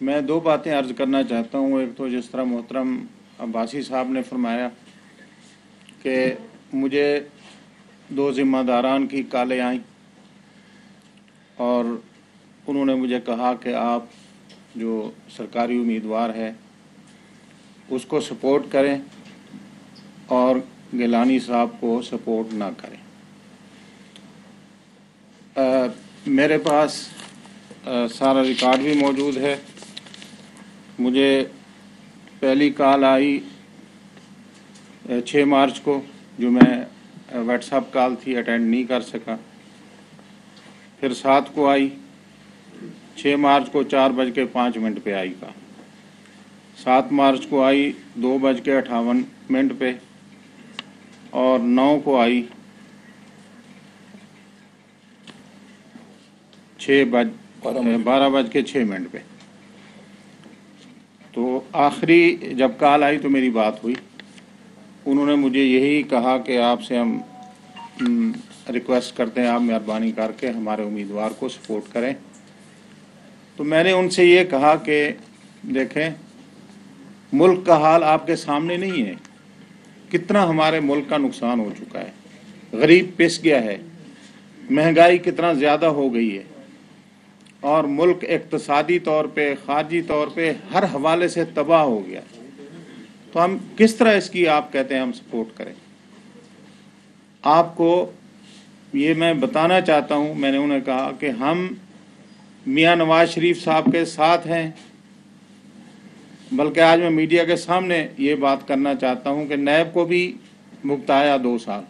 میں دو باتیں عرض کرنا چاہتا ہوں. ایک تو جس طرح محترم عباسی صاحب نے فرمایا کہ مجھے دو ذمہ داران کی کالیں آئیں اور انہوں نے مجھے کہا کہ آپ جو سرکاری امیدوار ہے اس کو سپورٹ کریں اور گیلانی صاحب کو سپورٹ نہ کریں. میرے پاس سارا ریکارڈ بھی موجود ہے. مجھے پہلی کال آئی 6 مارچ کو، جو میں واٹس ایپ کال تھی، اٹینڈ نہیں کر سکا. پھر 7 کو آئی، 6 مارچ کو 4:05 پہ آئی کال. 7 مارچ کو آئی 2:58 پہ، اور 9 کو آئی 12:06 پہ. تو آخری جب کال آئی تو میری بات ہوئی. انہوں نے مجھے یہی کہا کہ آپ سے ہم ریکویسٹ کرتے ہیں، آپ مہربانی کر کے ہمارے امیدوار کو سپورٹ کریں. تو میں نے ان سے یہ کہا کہ دیکھیں، ملک کا حال آپ کے سامنے نہیں ہے. کتنا ہمارے ملک کا نقصان ہو چکا ہے، غریب پس گیا ہے، مہنگائی کتنا زیادہ ہو گئی ہے، اور ملک اقتصادی طور پہ، خارجی طور پہ ہر حوالے سے تباہ ہو گیا. تو ہم کس طرح اس کی آپ کہتے ہیں ہم سپورٹ کریں؟ آپ کو یہ میں بتانا چاہتا ہوں، میں نے انہیں کہا کہ ہم میاں نواز شریف صاحب کے ساتھ ہیں. بلکہ آج میں میڈیا کے سامنے یہ بات کرنا چاہتا ہوں کہ نیب کو بھی بھگتایا 2 سال،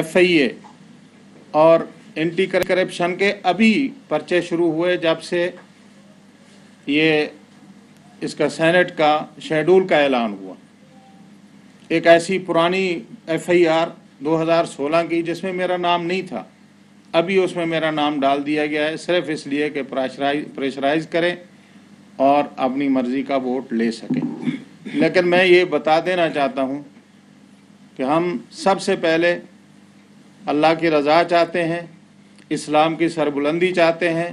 FIA اور اینٹی کرپشن کے ابھی پرچے شروع ہوئے جب سے یہ اس کا سینٹ کا شیڈول کا اعلان ہوا. ایک ایسی پرانی FIR 2016 کی جس میں میرا نام نہیں تھا، ابھی اس میں میرا نام ڈال دیا گیا ہے، صرف اس لیے کہ پریشرائز کریں اور اپنی مرضی کا ووٹ لے سکیں. لیکن میں یہ بتا دینا چاہتا ہوں کہ ہم سب سے پہلے اللہ کی رضا چاہتے ہیں، اسلام کی سربلندی چاہتے ہیں،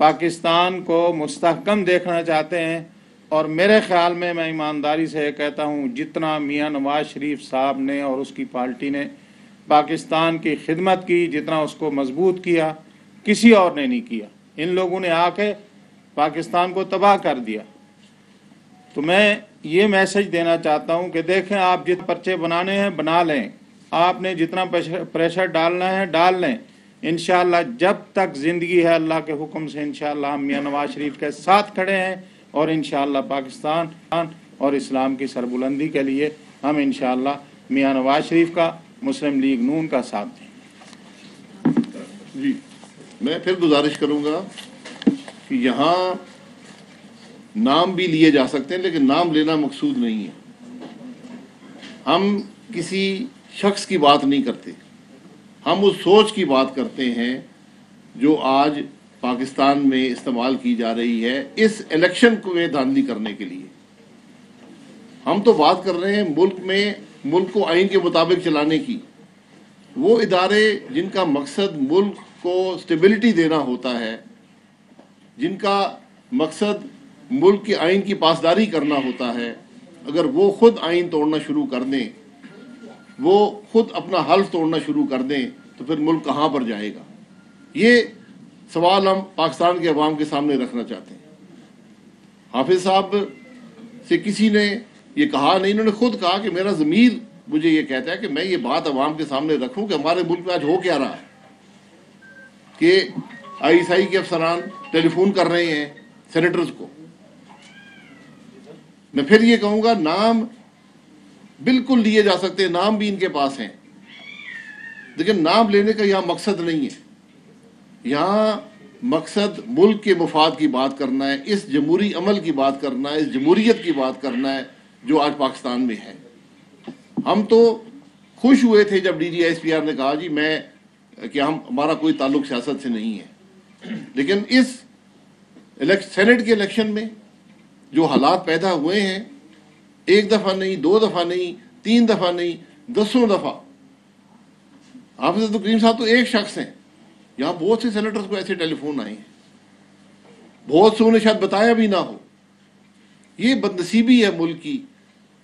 پاکستان کو مستحکم دیکھنا چاہتے ہیں. اور میرے خیال میں ایمانداری سے کہتا ہوں، جتنا میاں نواز شریف صاحب نے اور اس کی پارٹی نے پاکستان کی خدمت کی، جتنا اس کو مضبوط کیا، کسی اور نے نہیں کیا. ان لوگوں نے آ کے پاکستان کو تباہ کر دیا. تو میں یہ میسج دینا چاہتا ہوں کہ دیکھیں، آپ جتنے پرچے بنانے ہیں بنا لیں، آپ نے جتنا پریشر ڈالنا ہے ڈال لیں. انشاءاللہ جب تک زندگی ہے اللہ کے حکم سے انشاءاللہ ہم میاں نواز شریف کے ساتھ کھڑے ہیں، اور انشاءاللہ پاکستان اور اسلام کی سربلندی کے لیے ہم انشاءاللہ میاں نواز شریف کا، مسلم لیگ نون کا ساتھ دیں. جی، میں پھر گزارش کروں گا کہ یہاں نام بھی لیے جا سکتے ہیں، لیکن نام لینا مقصود نہیں ہے. ہم کسی شخص کی بات نہیں کرتے، ہم اس سوچ کی بات کرتے ہیں جو آج پاکستان میں استعمال کی جا رہی ہے اس الیکشن کو دھاندلی کرنے کے لیے. ہم تو بات کر رہے ہیں ملک کو آئین کے مطابق چلانے کی. وہ ادارے جن کا مقصد ملک کو سٹیبلٹی دینا ہوتا ہے، جن کا مقصد ملک کے آئین کی پاسداری کرنا ہوتا ہے، اگر وہ خود آئین توڑنا شروع کر دیں، وہ خود اپنا حلف توڑنا شروع کر دیں، تو پھر ملک کہاں پر جائے گا؟ یہ سوال ہم پاکستان کے عوام کے سامنے رکھنا چاہتے ہیں. حافظ صاحب سے کسی نے یہ کہا نہیں، انہوں نے خود کہا کہ میرا ضمیر مجھے یہ کہتا ہے کہ میں یہ بات عوام کے سامنے رکھوں کہ ہمارے ملک میں آج ہو کیا رہا ہے کہ ISI کے افسران ٹیلی فون کر رہے ہیں سینیٹرز کو. میں پھر یہ کہوں گا، نام بالکل لیے جا سکتے ہیں، نام بھی ان کے پاس ہیں، لیکن نام لینے کا یہاں مقصد نہیں ہے. یہاں مقصد ملک کے مفاد کی بات کرنا ہے، اس جمہوری عمل کی بات کرنا ہے، اس جمہوریت کی بات کرنا ہے جو آج پاکستان میں ہے. ہم تو خوش ہوئے تھے جب DGSPR نے کہا جی کہ ہمارا کوئی تعلق سیاست سے نہیں ہے. لیکن اس سینٹ کے الیکشن میں جو حالات پیدا ہوئے ہیں، ایک دفعہ نہیں، 2 دفعہ نہیں، 3 دفعہ نہیں، 10 دفعہ. حافظ عبد الکریم صاحب تو ایک شخص ہیں، یہاں بہت سے سینیٹرز کو ایسے ٹیلی فون آئے ہیں بہت سے انہیں شاید بتایا بھی نہ ہو. یہ بدنصیبی ہے ملک کی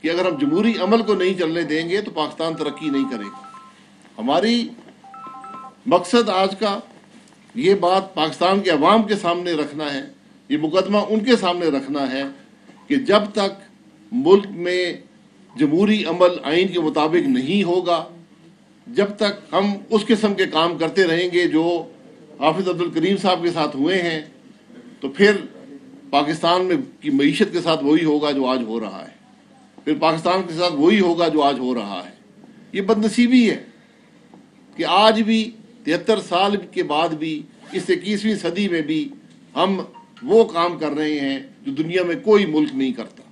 کہ اگر ہم جمہوری عمل کو نہیں چلنے دیں گے تو پاکستان ترقی نہیں کرے گا. ہماری مقصد آج کا یہ بات پاکستان کے عوام کے سامنے رکھنا ہے, یہ مقدمہ ان کے سامنے رکھنا ہے کہ جب تک ملک میں جمہوری عمل آئین کے مطابق نہیں ہوگا, جب تک ہم اس قسم کے کام کرتے رہیں گے جو حافظ عبد الکریم صاحب کے ساتھ ہوئے ہیں, تو پھر پاکستان میں کی معیشت کے ساتھ وہی ہوگا جو آج ہو رہا ہے, پھر پاکستان کے ساتھ وہی ہوگا جو آج ہو رہا ہے. یہ بدنصیبی ہے کہ آج بھی 73 سال کے بعد بھی اس 21ویں صدی میں بھی ہم وہ کام کر رہے ہیں جو دنیا میں کوئی ملک نہیں کرتا.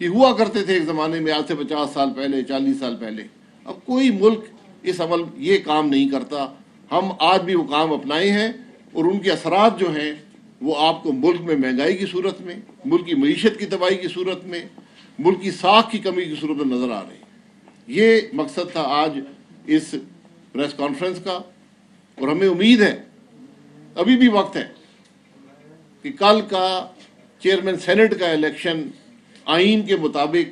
یہ ہوا کرتے تھے ایک زمانے میں, آج سے 50 سال پہلے, 40 سال پہلے. اب کوئی ملک اس عمل یہ کام نہیں کرتا. ہم آج بھی وہ کام اپنائے ہیں اور ان کے اثرات جو ہیں وہ آپ کو ملک میں مہنگائی کی صورت میں, ملک کی معیشت کی تباہی کی صورت میں, ملک کی ساکھ کی کمی کی صورت میں نظر آ رہے ہیں. یہ مقصد تھا آج اس پریس کانفرنس کا, اور ہمیں امید ہے ابھی بھی وقت ہے کہ کل کا چیئرمین سینٹ کا الیکشن آئین کے مطابق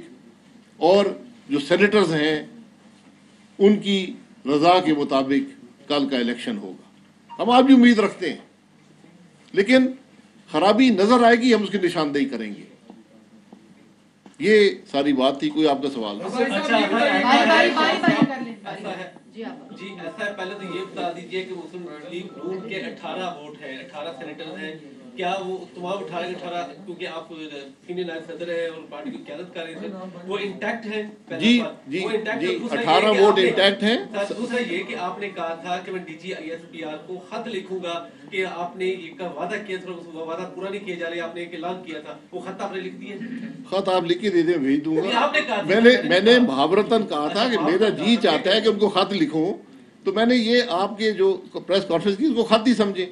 اور جو سینیٹرز ہیں ان کی رضا کے مطابق کل کا الیکشن ہوگا. ہم آج بھی امید رکھتے ہیں, لیکن خرابی نظر آئے گی, ہم اس کی نشاندہی کریں گے. یہ ساری بات تھی. کوئی آپ کا سوال جی ایسا ہے, پہلے تو یہ بتا دیجئے کہ مسلم لیگ نون کے 18 ووٹ ہیں, 18 سینیٹر ہیں, کیا وہ تمام 18 کیونکہ آپ سینئر نائب صدر ہیں اور پارٹی کی قیادت کر رہے تھے, وہ انٹیکٹ ہیں؟ جی 18 ووٹ انٹیکٹ ہیں. دوسرا یہ کہ آپ نے کہا تھا کہ میں ڈی جی ISPR کو خط لکھوں گا کہ آپ نے یہ وعدہ کیا تھا, وہ وعدہ پورا نہیں کیا جا رہا, آپ نے ایک اعلان کیا تھا, وہ خط آپ نے لکھ دیا؟ خط آپ لکھ کے دے دیں, بھیج دوں گا. میں نے محاورتاً کہا تھا کہ میرا جی چاہتا ہے کہ ان کو خط لکھوں, تو میں نے یہ آپ کے جو پریس کانفرنس کی اس کو خط ہی سمجھے,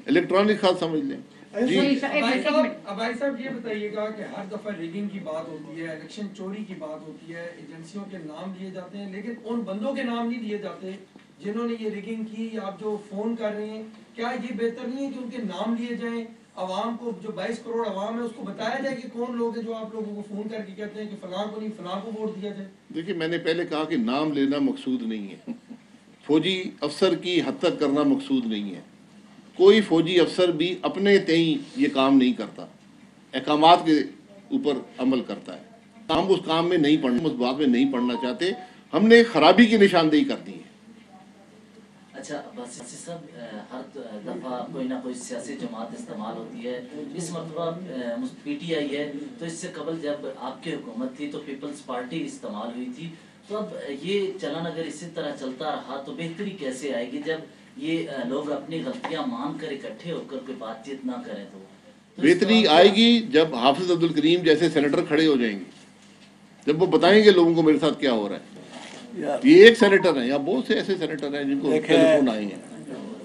الیکٹرانک خط سمجھ لیں. جی ابائی صاحب یہ بتائیے گا کہ ہر دفعہ ریگنگ کی بات ہوتی ہے, الیکشن چوری کی بات ہوتی ہے, ایجنسیوں کے نام لیے جاتے ہیں, لیکن ان بندوں کے نام نہیں لیے جاتے جنہوں نے یہ ریگنگ کی. آپ جو فون کر رہے ہیں, کیا یہ بہتر نہیں ہے کہ ان کے نام لیے جائیں, عوام کو, جو 22 کروڑ عوام ہے اس کو بتایا جائے کہ کون لوگ ہیں جو آپ لوگوں کو فون کر کے کہتے ہیں کہ فلاں کو نہیں فلاں کو ووٹ دیا جائے؟ دیکھیے, میں نے پہلے کہا کہ نام لینا مقصود نہیں ہے, فوجی افسر کی حد تک کرنا مقصود نہیں ہے. کوئی فوجی افسر بھی اپنے تئیں یہ کام نہیں کرتا, احکامات کے اوپر عمل کرتا ہے. ہم اس کام میں نہیں پڑھنا, اس بات میں نہیں پڑھنا چاہتے. ہم نے خرابی کی نشاندہی کر دی ہے. اچھا عباسی صاحب, ہر دفعہ کوئی نہ کوئی سیاسی جماعت استعمال ہوتی ہے. اس مرتبہ PTI ہے, تو اس سے قبل جب آپ کی حکومت تھی تو پیپلز پارٹی استعمال ہوئی تھی. تو اب یہ چلن اگر اسی طرح چلتا رہا تو بہتری کیسے آئے گی جب یہ لوگ اپنی غلطیاں مان کر اکٹھے ہو کر کوئی بات چیت نہ کریں؟ تو بہتری آئے گی جب حافظ عبد الکریم جیسے سینیٹر کھڑے ہو جائیں گے, جب وہ بتائیں گے لوگوں کو میرے ساتھ کیا ہو رہا ہے. یہ ایک سینیٹر ہیں یا بہت سے ایسے سینیٹر ہیں جن کو ٹیلیفون آئے ہیں.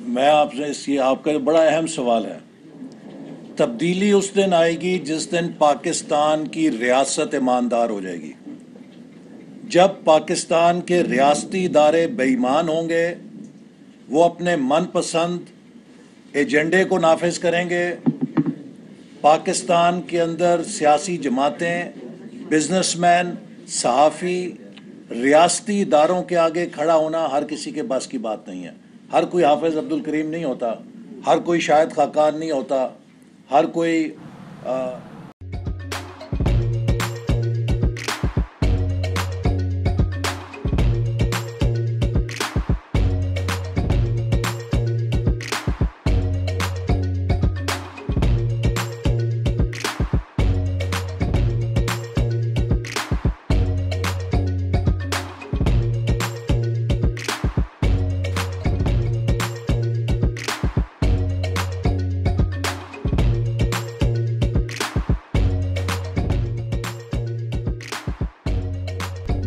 میں آپ سے, آپ کا بڑا اہم سوال ہے. تبدیلی اس دن آئے گی جس دن پاکستان کی ریاست ایماندار ہو جائے گی. جب پاکستان کے ریاستی ادارے بے ایمان ہوں گے, وہ اپنے من پسند ایجنڈے کو نافذ کریں گے. پاکستان کے اندر سیاسی جماعتیں, بزنس مین, صحافی, ریاستی اداروں کے آگے کھڑا ہونا ہر کسی کے بس کی بات نہیں ہے. ہر کوئی حافظ عبد الکریم نہیں ہوتا, ہر کوئی شاہد خاقان نہیں ہوتا, ہر کوئی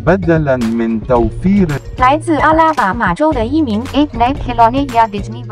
بدلاً من توفير 来自阿拉巴马州的一名 8-Net Kelonia Disney